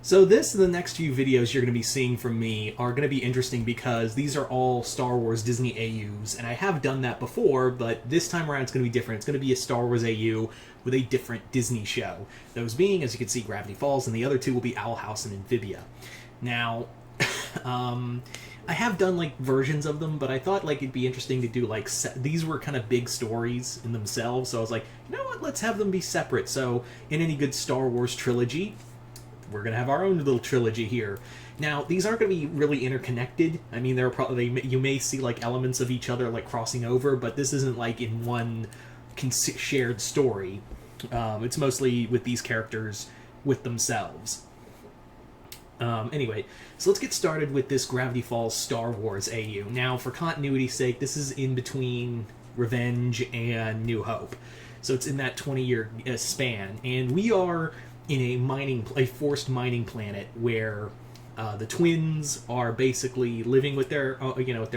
So this and the next few videos you're going to be seeing from me are going to be interesting because these are all Star Wars Disney AUs, and I have done that before, but this time around it's going to be different. It's going to be a Star Wars AU with a different Disney show. Those being, as you can see, Gravity Falls, and the other two will be Owl House and Amphibia. Now, I have done like versions of them, but I thought like it'd be interesting to do like these were kind of big stories in themselves, so I was like, you know what, let's have them be separate. So in any good Star Wars trilogy, we're going to have our own little trilogy here. Now, these aren't going to be really interconnected. I mean, they're probably you may see like elements of each other like crossing over, but this isn't like in one shared story. It's mostly with these characters with themselves. Anyway, so let's get started with this Gravity Falls Star Wars AU. Now, for continuity's sake, this is in between Revenge and New Hope. So it's in that 20-year span, and we are in a forced mining planet where the twins are basically living with their, with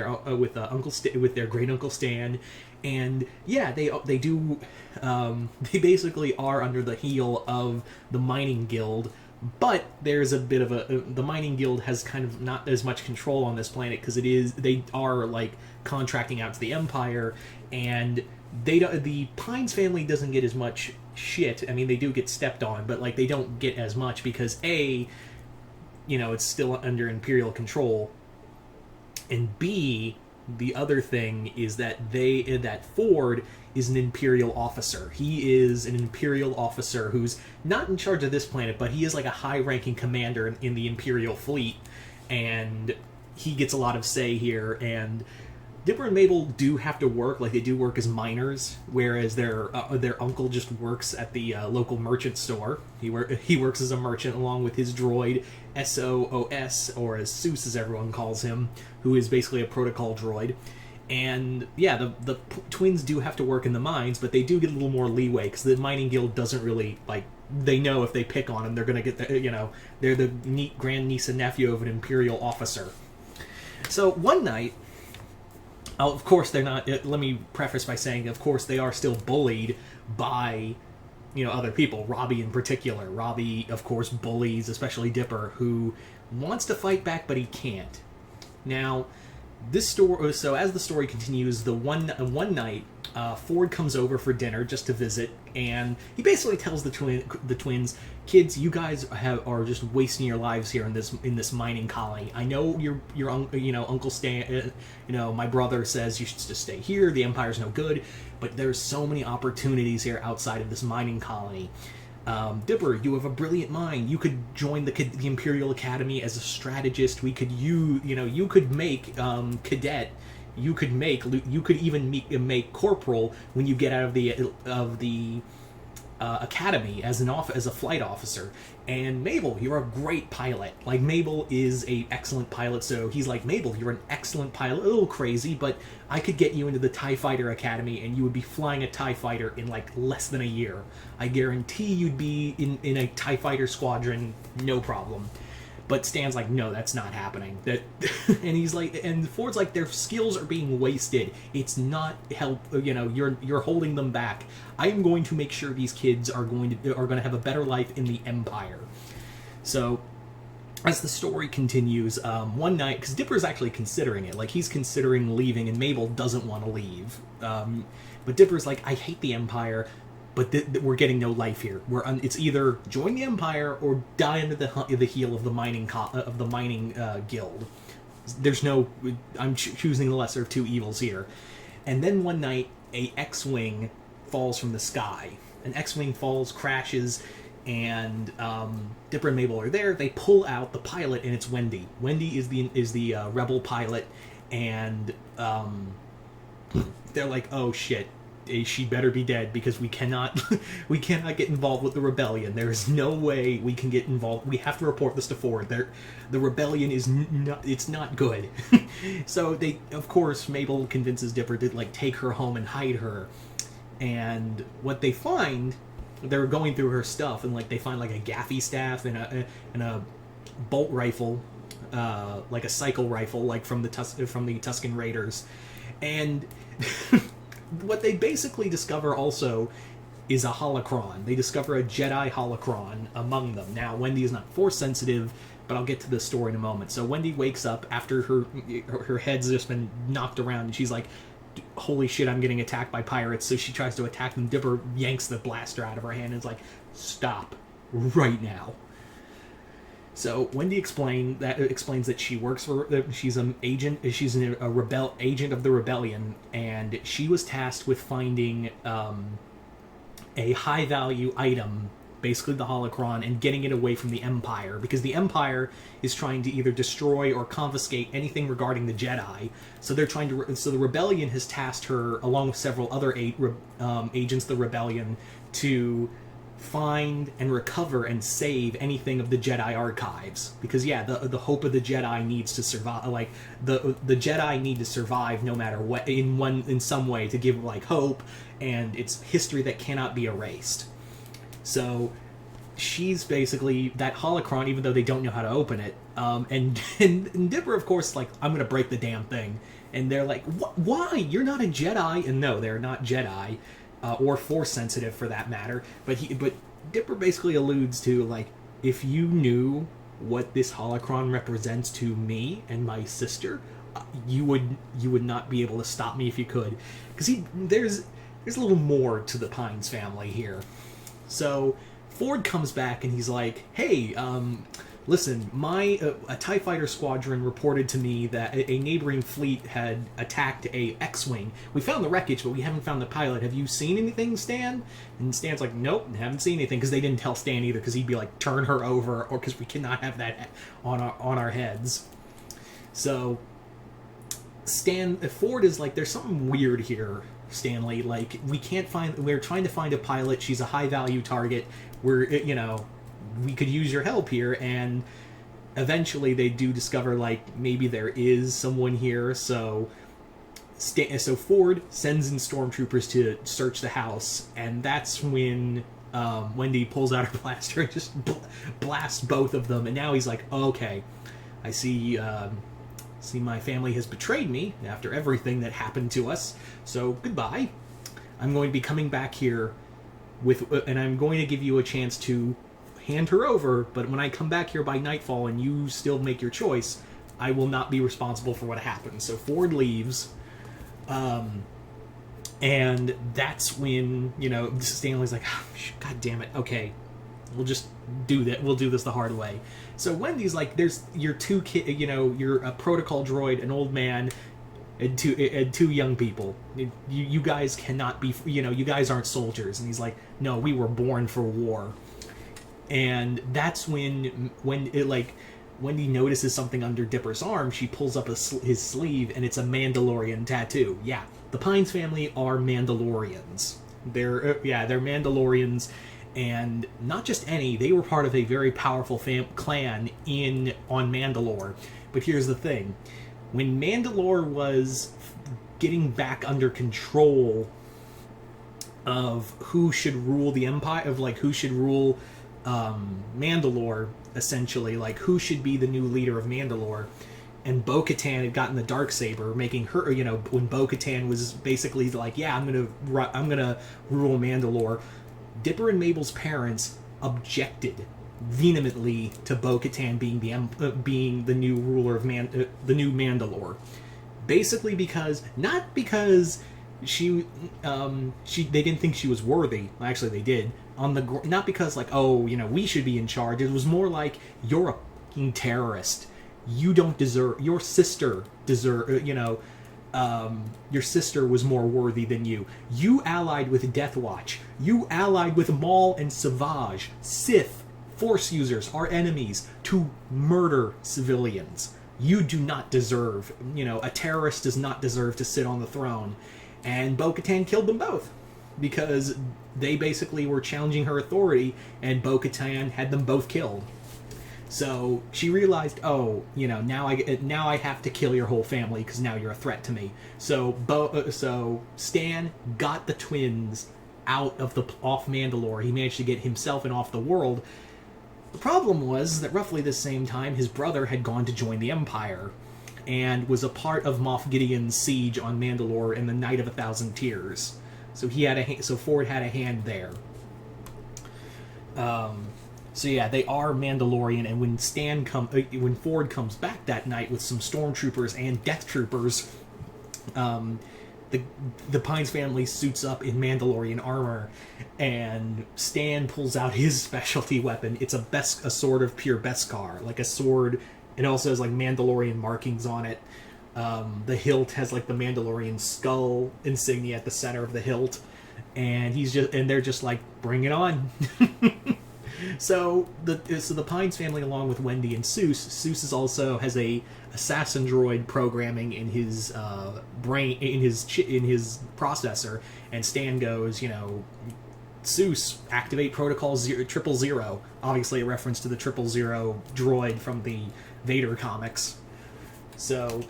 their great uncle Stan, and yeah, they do, they basically are under the heel of the mining guild. But there's a bit of the mining guild has kind of not as much control on this planet because they are like contracting out to the Empire, and the Pines family doesn't get as much shit. I mean, they do get stepped on, but like they don't get as much because it's still under Imperial control, and B, the other thing is that that Ford is an Imperial officer. He is an Imperial officer who's not in charge of this planet, but he is like a high-ranking commander in the Imperial fleet, and he gets a lot of say here. And Dipper and Mabel do have to work, like they do work as miners, whereas their uncle just works at the local merchant store. He works as a merchant along with his droid, SOOS, or as Seuss as everyone calls him, who is basically a protocol droid. And yeah, the twins do have to work in the mines, but they do get a little more leeway because the mining guild doesn't really like. They know if they pick on them, they're gonna get they're the neat grandniece and nephew of an Imperial officer. So one night. Of course, they're not. Let me preface by saying, of course, they are still bullied by, other people. Robbie in particular. Robbie, of course, bullies, especially Dipper, who wants to fight back, but he can't. Now, this story. So as the story continues, one night, Ford comes over for dinner just to visit, and he basically tells the twins, "Kids, you guys are just wasting your lives here in this mining colony. I know your Uncle Stan, my brother says you should just stay here. The Empire's no good, but there's so many opportunities here outside of this mining colony. Dipper, you have a brilliant mind. You could join the Imperial Academy as a strategist. You could make cadet." You could even make corporal when you get out of the academy as a flight officer. And Mabel, you're a great pilot. Like, Mabel is a excellent pilot, so he's like, Mabel, you're an excellent pilot. A little crazy, but I could get you into the TIE Fighter Academy, and you would be flying a TIE Fighter in like less than a year. I guarantee you'd be in a TIE Fighter squadron, no problem. But Stan's like, no, that's not happening. And he's like, and Ford's like, their skills are being wasted. It's not help. You're holding them back. I am going to make sure these kids are going to have a better life in the Empire. So, as the story continues, one night, because Dipper is actually considering it, like he's considering leaving, and Mabel doesn't want to leave. But Dipper's like, I hate the Empire. But we're getting no life here. It's either join the Empire or die under the heel of the mining guild. There's no. I'm choosing the lesser of two evils here. And then one night, a X-wing falls from the sky. An X-wing falls, crashes, and Dipper and Mabel are there. They pull out the pilot, and it's Wendy. Wendy is the rebel pilot, and they're like, oh shit. She better be dead because we cannot get involved with the rebellion. There is no way we can get involved. We have to report this to Ford. The rebellion is not good. So of course, Mabel convinces Dipper to like take her home and hide her. And what they find, they're going through her stuff, and like they find like a gaffy staff and a bolt rifle, like a cycle rifle, like from the Tusken Raiders, and. What they basically discover also is a holocron. They discover a Jedi holocron among them. Now, Wendy is not Force sensitive, but I'll get to the story in a moment. So Wendy wakes up after her head's just been knocked around, and she's like, holy shit, I'm getting attacked by pirates. So she tries to attack them. Dipper yanks the blaster out of her hand and is like, stop right now. So Wendy explains that she works for, she's an agent, she's agent of the rebellion, and she was tasked with finding a high value item, basically the holocron, and getting it away from the Empire, because the Empire is trying to either destroy or confiscate anything regarding the Jedi. So they're trying to. So the rebellion has tasked her, along with several other agents of the rebellion, to find and recover and save anything of the Jedi archives, because the hope of the Jedi needs to survive. Like the Jedi need to survive no matter what, in some way, to give like hope, and it's history that cannot be erased. So she's basically that holocron, even though they don't know how to open it. And Dipper, of course, like, I'm gonna break the damn thing, and they're like, why? You're not a Jedi. And no, they're not Jedi. Or Force sensitive for that matter, but Dipper basically alludes to, like, if you knew what this holocron represents to me and my sister, you would not be able to stop me if you could, because there's a little more to the Pines family here. So Ford comes back and he's like, hey, listen, a TIE fighter squadron reported to me that a neighboring fleet had attacked a X-Wing. We found the wreckage, but we haven't found the pilot. Have you seen anything, Stan? And Stan's like, nope, haven't seen anything, because they didn't tell Stan either, because he'd be like, turn her over, or because we cannot have that on our heads. So Ford is like, there's something weird here, Stanley. Like, we're trying to find a pilot. She's a high-value target. We could use your help here. And eventually they do discover, like, maybe there is someone here. So Ford sends in stormtroopers to search the house, and that's when Wendy pulls out her blaster and just blasts both of them. And now he's like, okay, I see my family has betrayed me after everything that happened to us, so goodbye. I'm going to be coming back here and I'm going to give you a chance to hand her over, but when I come back here by nightfall and you still make your choice, I will not be responsible for what happened. So Ford leaves, and that's when, Stanley's like, oh, God damn it, okay, we'll just do that. We'll do this the hard way. So Wendy's like, there's your two you're a protocol droid, an old man, and two young people. You guys cannot be, you guys aren't soldiers. And he's like, no, we were born for war. And that's when Wendy notices something under Dipper's arm. She pulls up his sleeve, and it's a Mandalorian tattoo. Yeah, the Pines family are Mandalorians. They're Mandalorians. And not just any, they were part of a very powerful clan on Mandalore. But here's the thing. When Mandalore was getting back under control of who should rule the Empire, of, like, who should rule Mandalore, essentially, like, who should be the new leader of Mandalore, and Bo-Katan had gotten the Darksaber, making her, when Bo-Katan was basically like, yeah, I'm gonna rule Mandalore, Dipper and Mabel's parents objected vehemently to Bo-Katan being the new ruler of the new Mandalore. Basically not because they didn't think she was worthy. Actually, they did. Not because, like, oh, we should be in charge. It was more like, you're a fucking terrorist. You don't deserve. Your sister your sister was more worthy than you. You allied with Death Watch. You allied with Maul and Savage. Sith, Force users, our enemies, to murder civilians. You do not deserve, a terrorist does not deserve to sit on the throne. And Bo-Katan killed them both, because they basically were challenging her authority, and Bo-Katan had them both killed. So she realized, oh, now I have to kill your whole family because now you're a threat to me. So Stan got the twins off Mandalore. He managed to get himself and off the world. The problem was that roughly the same time, his brother had gone to join the Empire and was a part of Moff Gideon's siege on Mandalore in the Night of 1,000 Tears. So so Ford had a hand there. So yeah, they are Mandalorian, and when Ford comes back that night with some stormtroopers and death troopers, the Pines family suits up in Mandalorian armor, and Stan pulls out his specialty weapon. It's a sword of pure Beskar, like a sword. It also has like Mandalorian markings on it. The hilt has like the Mandalorian skull insignia at the center of the hilt, and they're just like, bring it on. So the Pines family, along with Wendy and Seuss also has a assassin droid programming in his brain, in his processor, and Stan goes, Seuss, activate protocol 000. Obviously a reference to the 000 droid from the Vader comics. So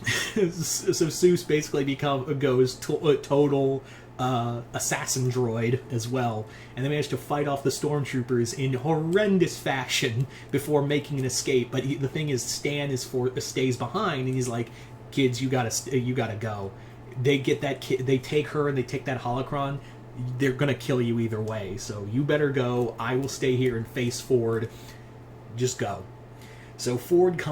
Seuss basically goes total assassin droid as well, and they managed to fight off the stormtroopers in horrendous fashion before making an escape. But the thing is, Stan stays behind, and he's like, "Kids, you gotta go." They get that they take her and they take that holocron. They're gonna kill you either way, so you better go. I will stay here and face Ford. Just go. So Ford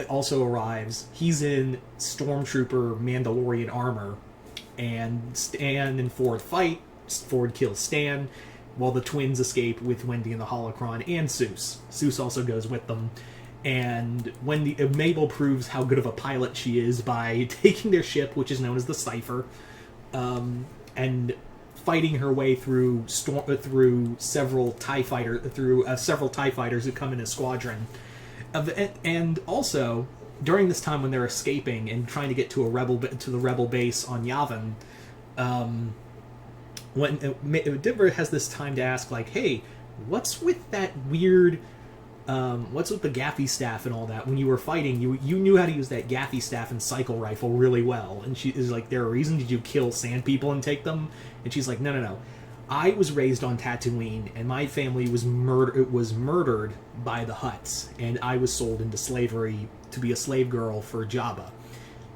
also arrives. He's in stormtrooper Mandalorian armor, and Stan and Ford fight. Ford kills Stan, while the twins escape with Wendy and the holocron and Seuss. Seuss also goes with them, and Mabel proves how good of a pilot she is by taking their ship, which is known as the Cypher, and fighting her way through several TIE fighters who come in a squadron. And also, during this time when they're escaping and trying to get to the rebel base on Yavin, when Dibber has this time to ask, like, hey, what's with that weird, what's with the gaffy staff and all that? When you were fighting, you knew how to use that gaffy staff and cycle rifle really well. And she is like, there a reason? Did you kill sand people and take them? And she's like, no. I was raised on Tatooine, and my family was murdered by the Hutts, and I was sold into slavery to be a slave girl for Jabba.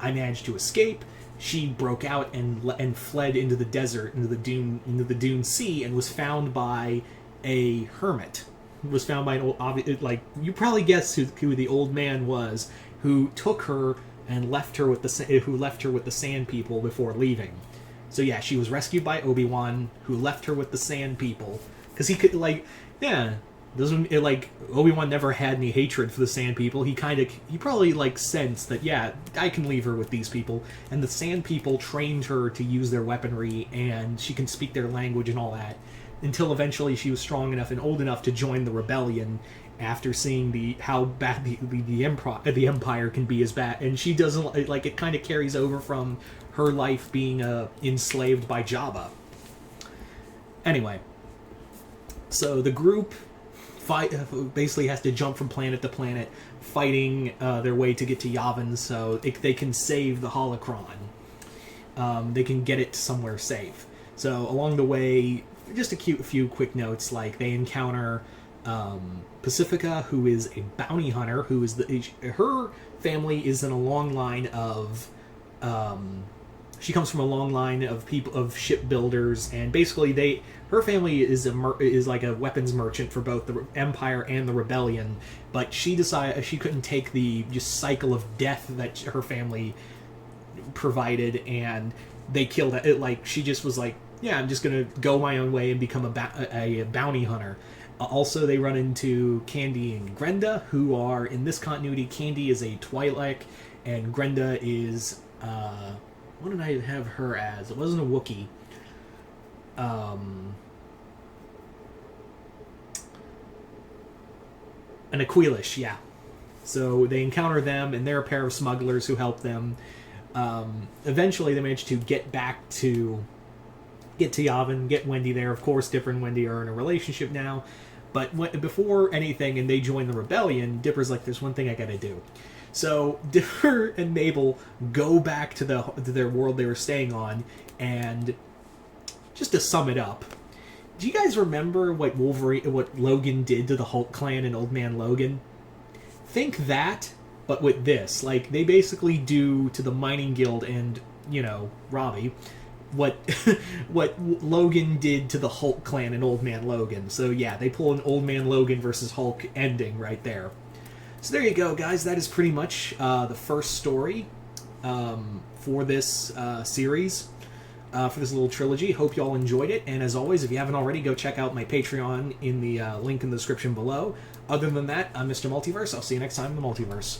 I managed to escape. She broke out and fled into the desert, into the Dune Sea, and was found by a hermit. Was found by an old, like, you probably guess who the old man was, who took her and left her with the Sand People before leaving. So yeah, she was rescued by Obi-Wan, who left her with the Sand People, because he could, like, Obi-Wan never had any hatred for the Sand People. He probably, like, sensed that, yeah, I can leave her with these people, and the Sand People trained her to use their weaponry, and she can speak their language and all that, until eventually she was strong enough and old enough to join the rebellion after seeing how bad the Empire can be as bad. And she doesn't, like, it kind of carries over from her life being enslaved by Jabba. Anyway, so the group basically has to jump from planet to planet, fighting their way to get to Yavin so they can save the holocron. They can get it somewhere safe. So along the way, just a few quick notes, like they encounter Pacifica, who is a bounty hunter, her family is in a long line of she comes from a long line of people, of shipbuilders, and basically her family is like a weapons merchant for both the Empire and the Rebellion. But she decided she couldn't take the just cycle of death that her family provided, and they killed it. Like, she just was like, yeah, I'm just gonna go my own way and become a bounty hunter. Also, they run into Candy and Grenda, who are, in this continuity, Candy is a Twi'lek, and Grenda is, what did I have her as? It wasn't a Wookiee. An Aquilish, yeah. So they encounter them, and they're a pair of smugglers who help them. Eventually, they manage to get to Yavin, get Wendy there. Of course, Dipper and Wendy are in a relationship now. But before anything, and they join the rebellion, Dipper's like, there's one thing I gotta do. So Dipper and Mabel go back to their world they were staying on, and just to sum it up, do you guys remember what Logan did to the Hulk clan and Old Man Logan? Think that, but with this. Like, they basically do to the Mining Guild and, Robbie, what what Logan did to the Hulk clan in Old Man Logan. So yeah, they pull an Old Man Logan versus Hulk ending right there. So there you go, guys. That is pretty much the first story for this series, for this little trilogy. Hope you all enjoyed it. And as always, if you haven't already, go check out my Patreon in the link in the description below. Other than that, I'm Mr. Multiverse. I'll see you next time in the Multiverse.